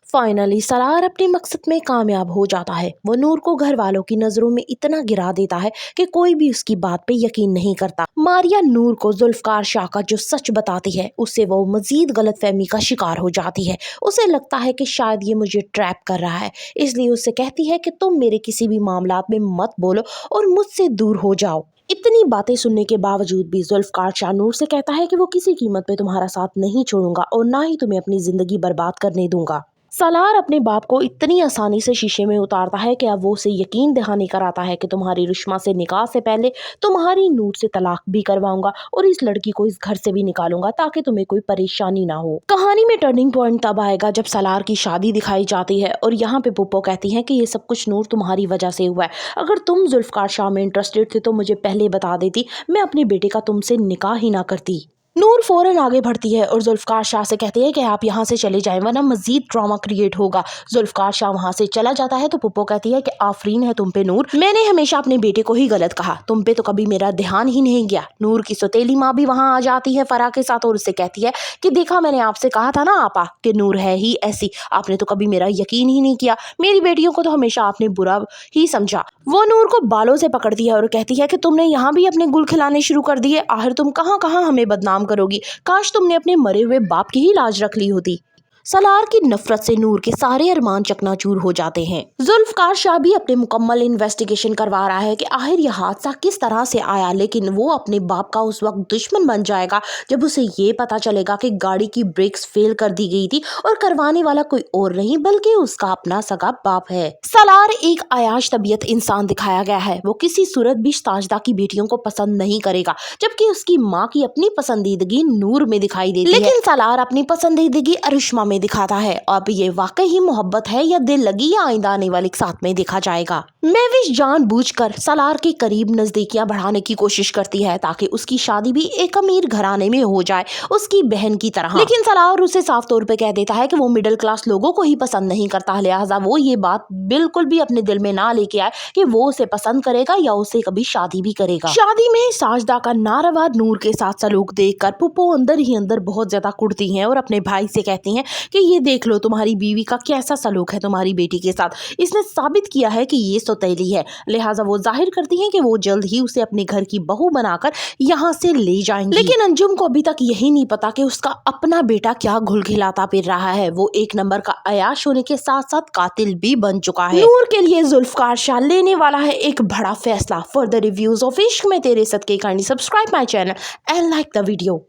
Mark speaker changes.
Speaker 1: Finally Salaar अपने मकसद में कामयाब हो जाता है। वो नूर को घर वालों की नजरों में इतना गिरा देता है कि कोई भी उसकी बात पे यकीन नहीं करता। मारिया नूर को जुल्फकार शाह का जो सच बताती है उससे वो मजीद गलतफहमी का शिकार हो जाती है। उसे लगता है कि शायद ये मुझे ट्रैप कर रहा है, इसलिए उससे कहती है कि तुम मेरे किसी भी मामलात में मत बोलो और मुझसे दूर हो जाओ। इतनी बातें सुनने के बावजूद भी जुल्फकार शाह नूर से कहता है कि वो किसी कीमत पे तुम्हारा साथ नहीं छोड़ूंगा और ना ही तुम्हें अपनी जिंदगी बर्बाद करने दूंगा। सलार अपने बाप को इतनी आसानी से शीशे में उतारता है कि अब वो उसे यकीन दहानी कराता है कि तुम्हारी रुश्मा से निकाह से पहले तुम्हारी नूर से तलाक भी करवाऊंगा और इस लड़की को इस घर से भी निकालूंगा ताकि तुम्हें कोई परेशानी ना हो। कहानी में टर्निंग पॉइंट तब आएगा जब सलार की शादी दिखाई जाती है और यहाँ पे पुप्पो कहती है कि ये सब कुछ नूर तुम्हारी वजह से हुआ है। अगर तुम जुल्फकार शाह में इंटरेस्टेड थे तो मुझे पहले बता देती, मैं अपने बेटे का तुमसे निकाह ही ना करती। नूर फौरन आगे बढ़ती है और जुल्फकार शाह से कहती है कि आप यहाँ से चले जाएं वरना मजीद ड्रामा क्रिएट होगा। जुल्फकार शाह वहाँ से चला जाता है तो पुप्पो कहती है कि आफरीन है तुम पे नूर, मैंने हमेशा अपने बेटे को ही गलत कहा, तुम पे तो कभी मेरा ध्यान ही नहीं गया। नूर की सौतेली माँ भी वहाँ आ जाती है फराह के साथ और उससे कहती है कि देखा मैंने आपसे कहा था ना आपा कि नूर है ही ऐसी, आपने तो कभी मेरा यकीन ही नहीं किया, मेरी बेटियों को तो हमेशा आपने बुरा ही समझा। वो नूर को बालों से पकड़ती है और कहती है कि तुमने यहाँ भी अपने गुल खिलाने शुरू कर दिए, आखिर तुम कहाँ कहाँ हमें बदनाम करोगी, काश तुमने अपने मरे हुए बाप की ही लाज रख ली होती। सलार की नफरत से नूर के सारे अरमान चकनाचूर हो जाते हैं। जुल्फकार शाह भी अपने मुकम्मल इन्वेस्टिगेशन करवा रहा है कि आखिर यह हादसा किस तरह से आया, लेकिन वो अपने बाप का उस वक्त दुश्मन बन जाएगा जब उसे ये पता चलेगा कि गाड़ी की ब्रेक्स फेल कर दी गई थी और करवाने वाला कोई और नहीं बल्कि उसका अपना सगा बाप है। सलार एक आयाश तबीयत इंसान दिखाया गया है। वो किसी सूरत भी साजदा की बेटियों को पसंद नहीं करेगा, जबकि उसकी माँ की अपनी पसंदीदगी नूर में दिखाई देती है, लेकिन सलार अपनी पसंदीदगी अरिश्मा में दिखाता है। अब ये वाकई ही मोहब्बत है या दिल लगी या आइंदा आने वाले साथ में देखा जाएगा। मेविश जानबूझकर सलार के करीब नजदीकियां बढ़ाने की कोशिश करती है ताकि उसकी शादी भी एक अमीर घराने में हो जाए उसकी बहन की तरह, लेकिन सलार उसे साफ तौर पे कह देता है कि वो मिडिल क्लास लोगों को ही पसंद नहीं करता, लिहाजा वो ये बात बिल्कुल भी अपने दिल में ना लेके आए कि वो उसे पसंद करेगा या उसे कभी शादी भी करेगा। शादी में साजदा का नारावार नूर के साथ सलूक देखकर पुप्पो अंदर ही अंदर बहुत ज्यादा कुड़ती हैं और अपने भाई से कहती हैं कि ये देख लो तुम्हारी बीवी का कैसा सलूक है तुम्हारी बेटी के साथ, इसने साबित किया है कि ये सौतेली है, लिहाजा वो जाहिर करती हैं कि वो जल्द ही उसे अपने घर की बहू बनाकर यहाँ से ले जाएंगी। लेकिन अंजुम को अभी तक यही नहीं पता कि उसका अपना बेटा क्या घुल खिलाता फिर रहा है। वो एक नंबर का अयाश होने के साथ साथ कातिल भी बन चुका है। नूर के लिए जुल्फकार शाह लेने वाला है एक बड़ा फैसला। फॉर द रिव्यूज ऑफ इश्क में तेरे सदके kindly subscribe my channel and like the video.